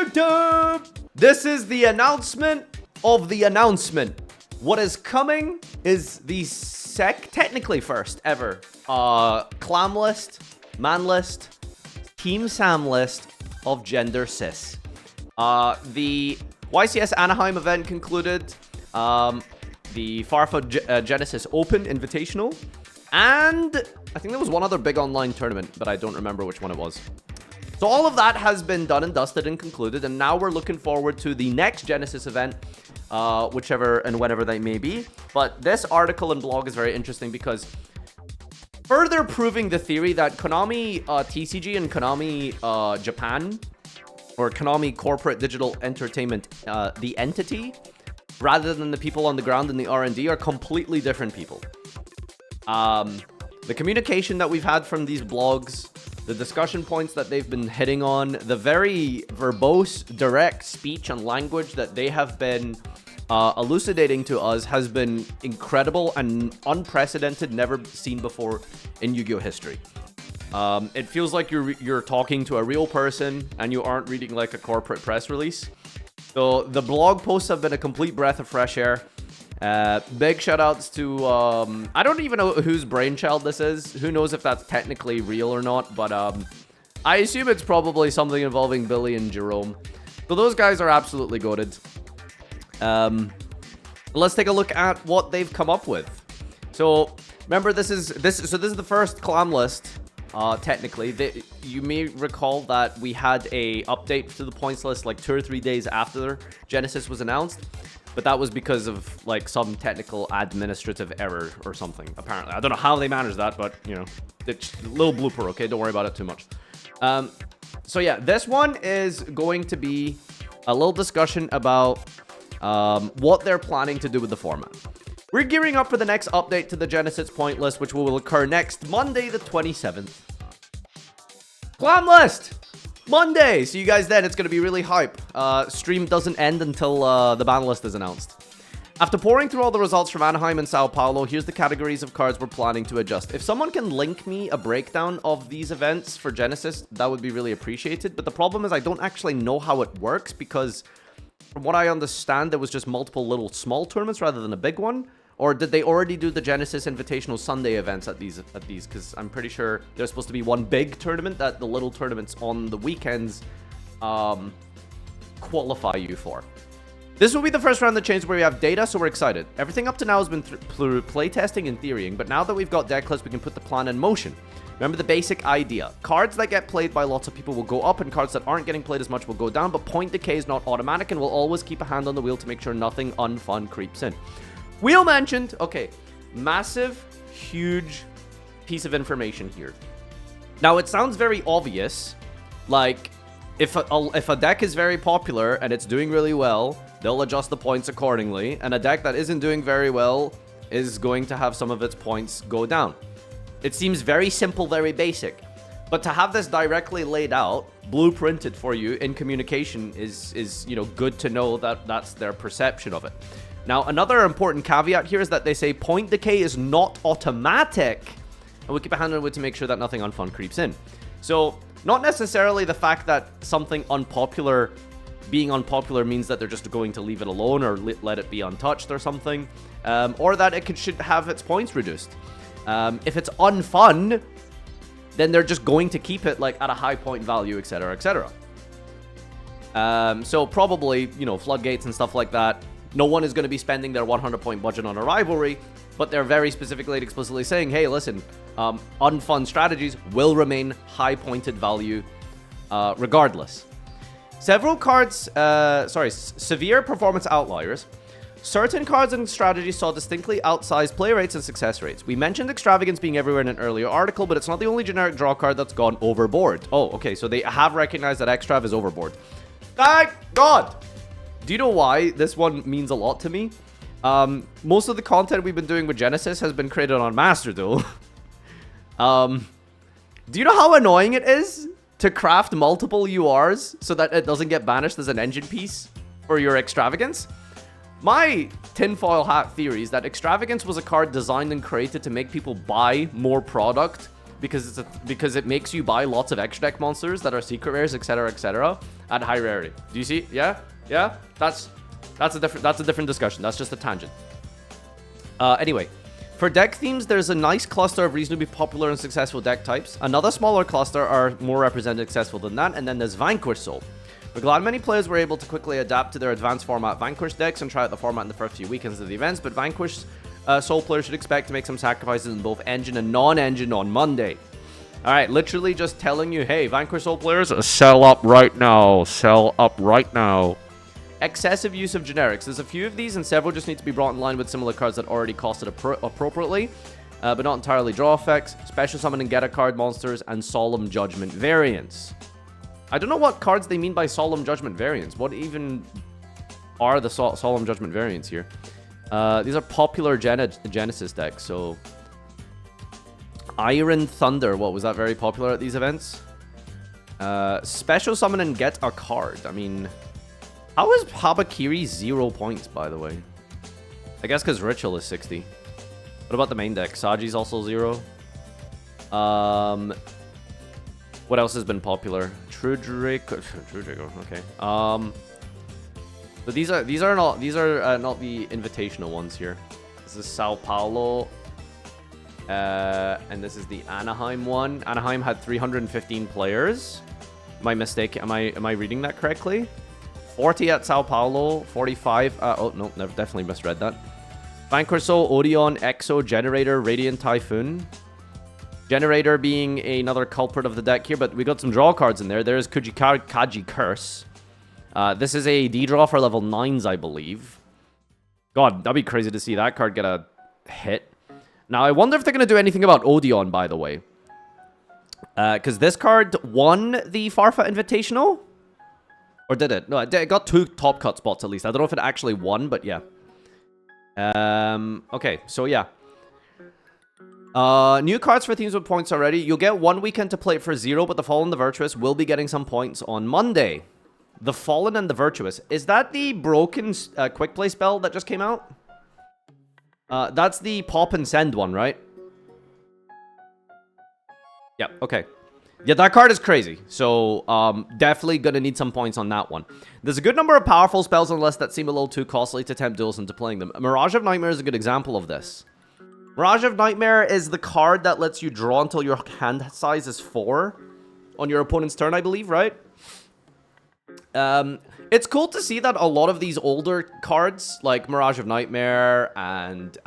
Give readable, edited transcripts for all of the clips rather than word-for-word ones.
YouTube! This is the announcement of the announcement. What is coming is the technically first ever clam list, man list, Team Sam list of Genesys. The YCS Anaheim event concluded. The Farfa Genesys Open Invitational. And I think there was one other big online tournament, but I don't remember which one it was. So all of that has been done and dusted and concluded, and now we're looking forward to the next Genesys event, whichever and whenever they may be. But this article and blog is very interesting because further proving the theory that Konami TCG and Konami Japan, or Konami Corporate Digital Entertainment, the entity, rather than the people on the ground in the R&D, are completely different people. The communication that we've had from these blogs, the discussion points that they've been hitting on, the very verbose, direct speech and language that they have been elucidating to us has been incredible and unprecedented, never seen before in Yu-Gi-Oh history. It feels like you're talking to a real person and you aren't reading like a corporate press release. So the blog posts have been a complete breath of fresh air. Big shout outs to, I don't even know whose brainchild this is. Who knows if that's technically real or not, but I assume it's probably something involving Billy and Jerome. So those guys are absolutely goated. Let's take a look at what they've come up with. So remember, this is the first clam list. Technically, you may recall that we had a update to the points list like 2 or 3 days after Genesys was announced. But that was because of, like, some technical administrative error or something, apparently. I don't know how they managed that, but, you know, it's a little blooper, okay? Don't worry about it too much. So, yeah, this one is going to be a little discussion about what they're planning to do with the format. We're gearing up for the next update to the Genesys point list, which will occur next Monday, the 27th. Clam list! Monday! See you guys then. It's going to be really hype. Stream doesn't end until the ban list is announced. After pouring through all the results from Anaheim and Sao Paulo, here's the categories of cards we're planning to adjust. If someone can link me a breakdown of these events for Genesys, that would be really appreciated. But the problem is I don't actually know how it works because from what I understand, there was just multiple little small tournaments rather than a big one. Or did they already do the Genesys Invitational Sunday events at these? Because I'm pretty sure there's supposed to be one big tournament that the little tournaments on the weekends qualify you for. This will be the first round that changed where we have data, so we're excited. Everything up to now has been through playtesting and theorying, but now that we've got deck lists, we can put the plan in motion. Remember the basic idea. Cards that get played by lots of people will go up, and cards that aren't getting played as much will go down, but point decay is not automatic, and we'll always keep a hand on the wheel to make sure nothing unfun creeps in. Wheel mentioned. Okay, massive, huge piece of information here. Now, it sounds very obvious. Like, if a deck is very popular and it's doing really well, they'll adjust the points accordingly. And a deck that isn't doing very well is going to have some of its points go down. It seems very simple, very basic. But to have this directly laid out, blueprinted for you in communication is you know, good to know that that's their perception of it. Now, another important caveat here is that they say point decay is not automatic, and we keep a hand on it to make sure that nothing unfun creeps in. So, not necessarily the fact that something unpopular, being unpopular means that they're just going to leave it alone or let it be untouched or something, or that it should have its points reduced. If it's unfun, then they're just going to keep it like at a high point value, etc., etc. So probably, you know, floodgates and stuff like that. No one is going to be spending their 100-point budget on a rivalry, but they're very specifically and explicitly saying, hey, listen, unfun strategies will remain high-pointed value regardless. Several cards, severe performance outliers. Certain cards and strategies saw distinctly outsized play rates and success rates. We mentioned extravagance being everywhere in an earlier article, but it's not the only generic draw card that's gone overboard. Oh, okay, so they have recognized that extrav is overboard. Thank God! Do you know why this one means a lot to me? Most of the content we've been doing with Genesys has been created on Master Duel. Do you know how annoying it is to craft multiple URs so that it doesn't get banished as an engine piece for your extravagance? My tinfoil hat theory is that extravagance was a card designed and created to make people buy more product because it makes you buy lots of extra deck monsters that are secret rares, etc., at high rarity. Do you see? Yeah, yeah. That's a different discussion. That's just a tangent. Anyway, for deck themes, there's a nice cluster of reasonably popular and successful deck types. Another smaller cluster are more represented successful than that, and then there's Vanquish Soul. We're glad many players were able to quickly adapt to their advanced format Vanquish decks and try out the format in the first few weekends of the events, but Vanquish Soul players should expect to make some sacrifices in both engine and non-engine on Monday. Alright, literally just telling you, hey, Vanquish Soul players, sell up right now. Sell up right now. Excessive use of generics. There's a few of these, and several just need to be brought in line with similar cards that already costed appropriately, but not entirely draw effects, special summon and get a card monsters, and Solemn Judgment variants. I don't know what cards they mean by Solemn Judgment variants. What even are the Solemn Judgment variants here? These are popular Genesys decks, so... Iron Thunder, what, was that very popular at these events? Special summon and get a card. I mean, how is Habakiri 0 points, by the way? I guess because Ritual is 60. What about the main deck? Saji's also 0. What else has been popular? Trudrick, okay. But these are not the invitational ones here. This is Sao Paulo, and this is the Anaheim one. Anaheim had 315 players. Am I mistaken? Am I reading that correctly? 40 at Sao Paulo, 45. Oh no, never, definitely misread that. Vanquish Soul, Odeon, Exo, Generator, Radiant Typhoon. Generator being another culprit of the deck here, but we got some draw cards in there. There's Kaji Curse. This is a D-draw for level 9s, I believe. God, that'd be crazy to see that card get a hit. Now, I wonder if they're going to do anything about Odeon, by the way. Because this card won the Farfa Invitational? Or did it? No, it got 2 top cut spots at least. I don't know if it actually won, but yeah. Okay, so yeah. New cards for themes with points already. You'll get 1 weekend to play it for 0, but the Fallen and the Virtuous will be getting some points on Monday. The Fallen and the Virtuous. Is that the broken quick play spell that just came out? That's the pop and send one, right? Yeah, okay. Yeah, that card is crazy. So, definitely gonna need some points on that one. There's a good number of powerful spells on the list that seem a little too costly to tempt duels into playing them. Mirage of Nightmare is a good example of this. Mirage of Nightmare is the card that lets you draw until your hand size is 4 on your opponent's turn, I believe, right? It's cool to see that a lot of these older cards, like Mirage of Nightmare and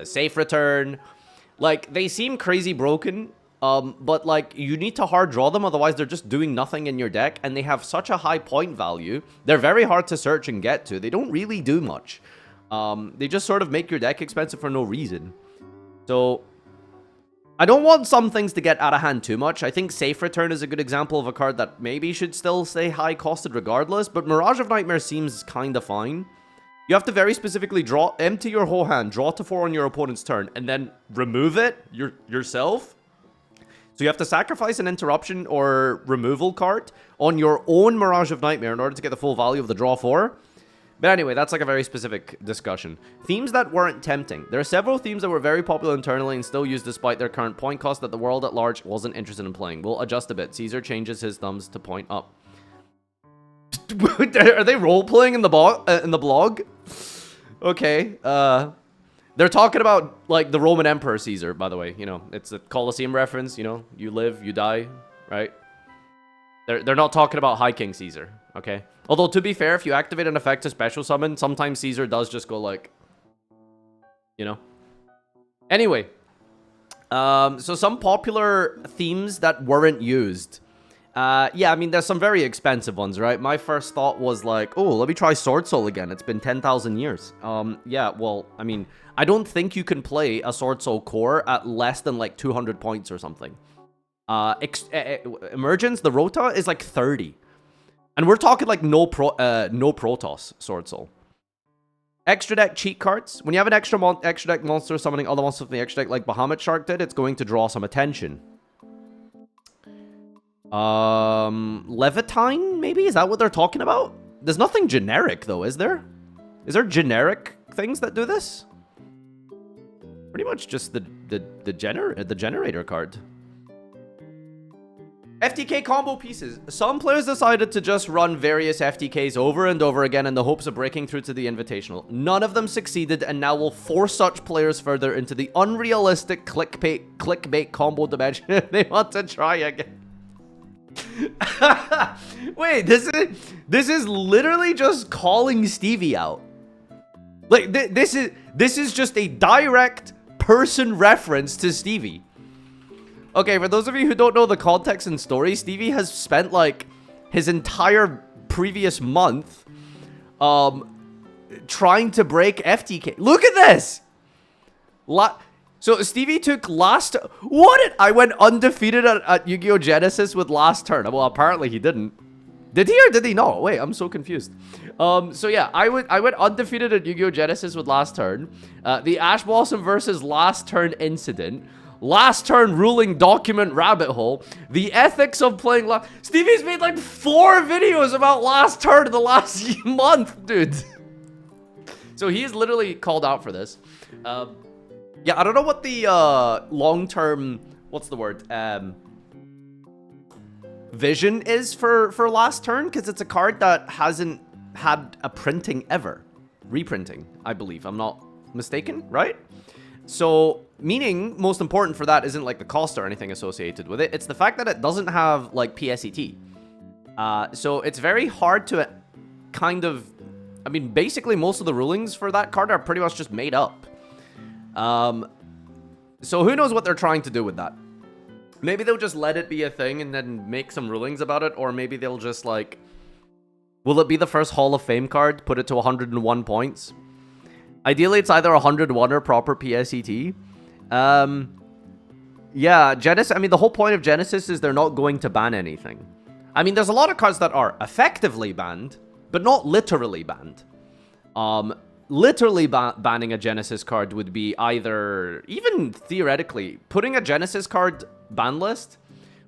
Safe Return, like, they seem crazy broken, but, like, you need to hard draw them, otherwise they're just doing nothing in your deck, and they have such a high point value. They're very hard to search and get to. They don't really do much. They just sort of make your deck expensive for no reason. So, I don't want some things to get out of hand too much. I think Safe Return is a good example of a card that maybe should still stay high costed regardless, but Mirage of Nightmare seems kind of fine. You have to very specifically empty your whole hand, draw to 4 on your opponent's turn, and then remove it yourself. So you have to sacrifice an interruption or removal card on your own Mirage of Nightmare in order to get the full value of the draw 4. But anyway, that's like a very specific discussion. Themes that weren't tempting. There are several themes that were very popular internally and still used despite their current point cost that the world at large wasn't interested in playing. We'll adjust a bit. Caesar changes his thumbs to point up. Are they role-playing in the blog? Okay. They're talking about, like, the Roman Emperor Caesar, by the way. You know, it's a Colosseum reference, you know. You live, you die, right? They're not talking about High King Caesar, okay? Although, to be fair, if you activate an effect to special summon, sometimes Caesar does just go, like, you know. Anyway. So some popular themes that weren't used. Yeah, I mean, there's some very expensive ones, right? My first thought was like, oh, let me try Sword Soul again. It's been 10,000 years. Yeah, well, I mean, I don't think you can play a Sword Soul core at less than, like, 200 points or something. Emergence, the Rota, is like 30. And we're talking like no Protoss Sword Soul. Extra deck cheat cards. When you have an extra deck monster summoning other monsters from the extra deck like Bahamut Shark did, it's going to draw some attention. Levitine, maybe? Is that what they're talking about? There's nothing generic, though, is there? Is there generic things that do this? Pretty much just the generator card. FTK combo pieces. Some players decided to just run various FTKs over and over again in the hopes of breaking through to the Invitational. None of them succeeded and now will force such players further into the unrealistic clickbait combo dimension if they want to try again. Wait, this is literally just calling Stevie out. Like, this is just a direct person reference to Stevie. Okay, for those of you who don't know the context and story, Stevie has spent, like, his entire previous month, trying to break FTK. Look at this! So, Stevie took last... What? I went undefeated at Yu-Gi-Oh! Genesis with last turn. Well, apparently he didn't. Did he or did he not? Wait, I'm so confused. So yeah, I went undefeated at Yu-Gi-Oh! Genesis with last turn. The Ash Blossom versus last turn incident. Last turn ruling document rabbit hole. The ethics of playing Stevie's made like 4 videos about last turn in the last month, dude. So he's literally called out for this. Yeah, I don't know what the long-term, what's the word? Vision is for last turn, because it's a card that hasn't had a printing ever. Reprinting, I believe. I'm not mistaken, right? So, meaning, most important for that isn't like the cost or anything associated with it. It's the fact that it doesn't have like PSET. So it's very hard to kind of, I mean, basically most of the rulings for that card are pretty much just made up. So who knows what they're trying to do with that? Maybe they'll just let it be a thing and then make some rulings about it, or maybe they'll just like, will it be the first Hall of Fame card? Put it to 101 points. Ideally, it's either 101 or proper PSET. Yeah, Genesis, I mean, the whole point of Genesis is they're not going to ban anything. I mean, there's a lot of cards that are effectively banned, but not literally banned. Literally banning a Genesis card would be either, even theoretically, putting a Genesis card ban list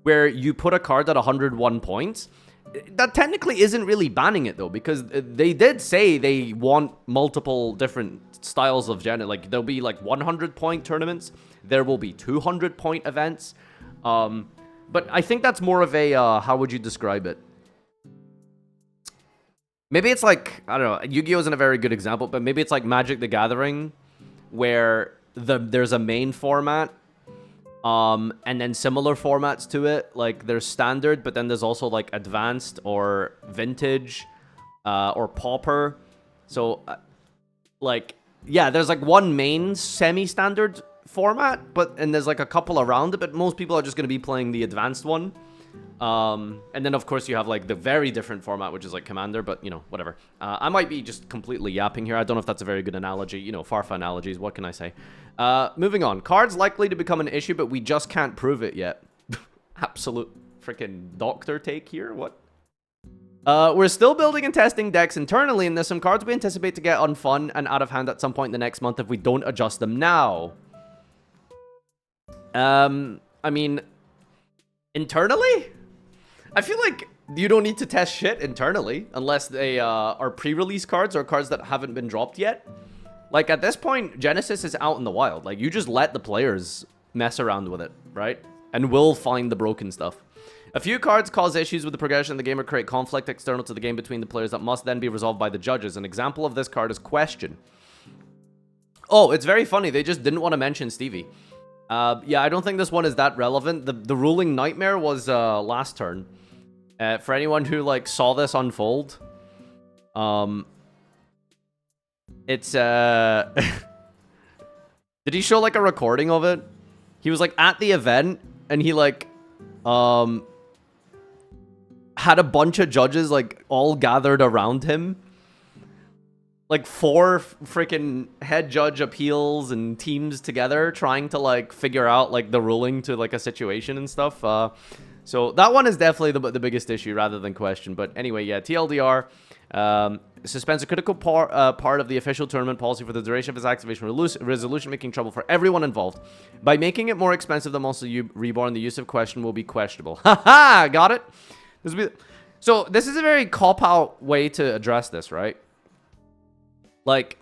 where you put a card at 101 points. That technically isn't really banning it, though, because they did say they want multiple different styles of Genesis. Like, there'll be, like, 100-point tournaments. There will be 200-point events. But I think that's more of a, how would you describe it? Maybe it's like, I don't know, Yu-Gi-Oh! Isn't a very good example, but maybe it's like Magic the Gathering, where there's a main format, and then similar formats to it. Like, there's standard, but then there's also, like, advanced or vintage, or pauper. So, like, yeah, there's, like, one main semi-standard format, and there's, like, a couple around it, but most people are just going to be playing the advanced one. And then, of course, you have, like, the very different format, which is, like, Commander, but, you know, whatever. I might be just completely yapping here. I don't know if that's a very good analogy. You know, Farfa analogies, what can I say? Moving on. Cards likely to become an issue, but we just can't prove it yet. Absolute freaking doctor take here? What? We're still building and testing decks internally, and there's some cards we anticipate to get unfun and out of hand at some point in the next month if we don't adjust them now. I mean, internally? I feel like you don't need to test shit internally unless they are pre-release cards or cards that haven't been dropped yet. Like, at this point, Genesis is out in the wild. Like, you just let the players mess around with it, right? And we'll find the broken stuff. A few cards cause issues with the progression of the game or create conflict external to the game between the players that must then be resolved by the judges. An example of this card is Question. Oh, it's very funny. They just didn't want to mention Stevie. Yeah, I don't think this one is that relevant. The ruling nightmare was last turn. For anyone who, like, saw this unfold, it's, did he show, like, a recording of it? He was, like, at the event, and he, like, had a bunch of judges, like, all gathered around him. Like, 4 freaking head judge appeals and teams together trying to, like, figure out, like, the ruling to, like, a situation and stuff. So that one is definitely the biggest issue rather than Question. But anyway, yeah, TLDR suspends a critical part of the official tournament policy for the duration of its activation resolution, making trouble for everyone involved. By making it more expensive than Monster Reborn, the use of Question will be questionable. Haha, got it? So this is a very cop-out way to address this, right? Like,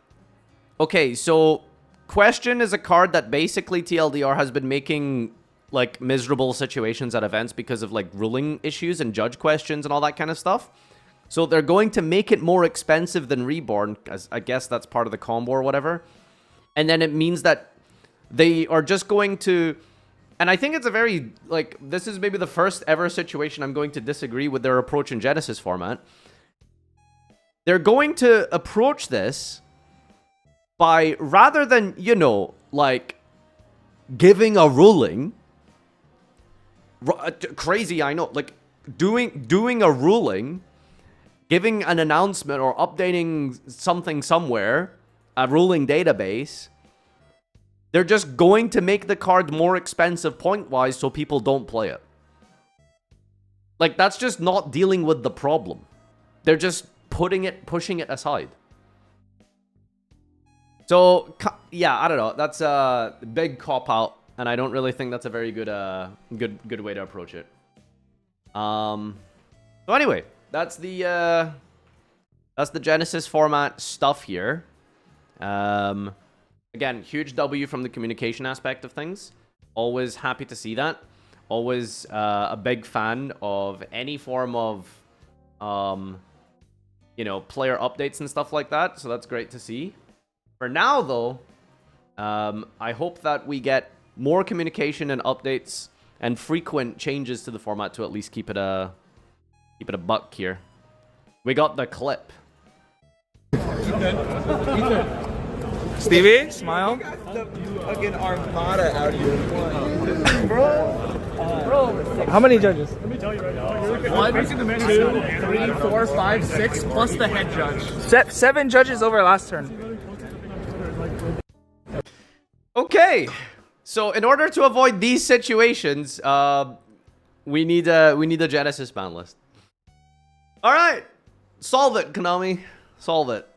okay, so Question is a card that basically TLDR has been making like miserable situations at events because of like ruling issues and judge questions and all that kind of stuff. So they're going to make it more expensive than Reborn, as I guess that's part of the combo or whatever. And then it means that they are just going to, and I think it's a very, like, this is maybe the first ever situation I'm going to disagree with their approach in Genesys format. They're going to approach this by, rather than, you know, like, giving a ruling, crazy, I know, like, doing a ruling, giving an announcement or updating something somewhere, a ruling database, they're just going to make the card more expensive point-wise so people don't play it. Like, that's just not dealing with the problem. They're just pushing it aside. So, yeah, I don't know. That's a big cop-out, and I don't really think that's a very good good way to approach it. So anyway, that's the Genesys format stuff here. Again, huge W from the communication aspect of things. Always happy to see that. Always a big fan of any form of, you know, player updates and stuff like that. So that's great to see. For now, though, I hope that we get more communication and updates and frequent changes to the format to at least keep it a buck here. We got the clip. Ethan. Stevie, smile. You got the fucking armada out here. Bro. How many judges? Let me tell you right now. 1, 2, 3, 4, 5, 6, plus the head judge. 7 judges over last turn. Okay, so in order to avoid these situations, we need a Genesys ban list. All right, solve it, Konami. Solve it.